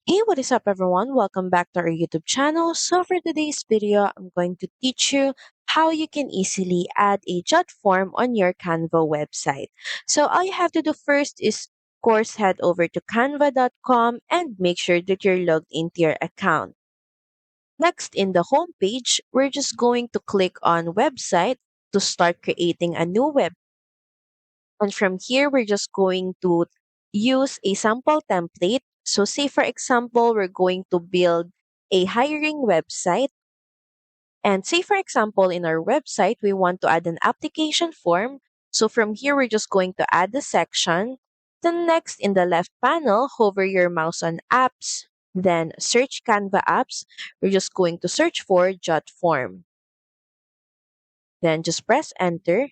Hey, what is up everyone? Welcome back to our YouTube channel. So for today's video, I'm going to teach you how you can easily add a jot form on your Canva website. So all you have to do first is, of course, head over to canva.com and make sure that you're logged into your account. Next, in the home page, we're just going to click on website to start creating a new web. And from here, we're just going to use a sample template. So say for example, we're going to build a hiring website. And say for example, in our website, we want to add an application form. So from here, we're just going to add the section. Then next, in the left panel, hover your mouse on apps. Then search Canva apps. We're just going to search for Jotform. Then just press enter.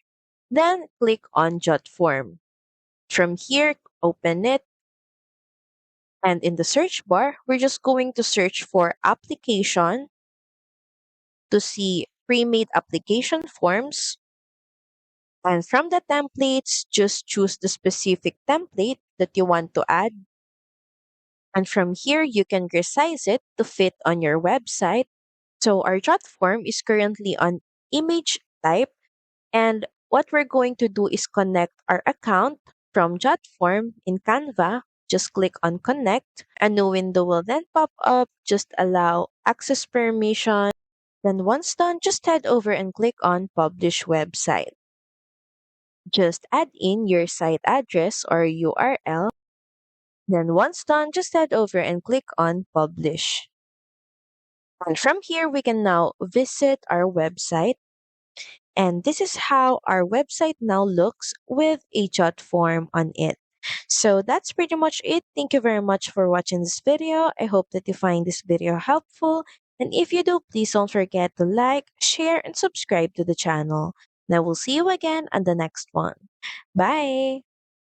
Then click on Jotform. From here, open it. And in the search bar, we're just going to search for application to see pre-made application forms. And from the templates, just choose the specific template that you want to add. And from here, you can resize it to fit on your website. So our jot form is currently on image type. And what we're going to do is connect our account from Jotform in Canva. Just click on connect. A new window will then pop up. Just allow access permission. Then once done, just head over and click on publish website. Just add in your site address or URL. Then once done, just head over and click on publish. And from here, we can now visit our website. And this is how our website now looks with a jot form on it. So that's pretty much it. Thank you very much for watching this video. I hope that you find this video helpful. And if you do, please don't forget to like, share, and subscribe to the channel. And I will see you again on the next one. Bye!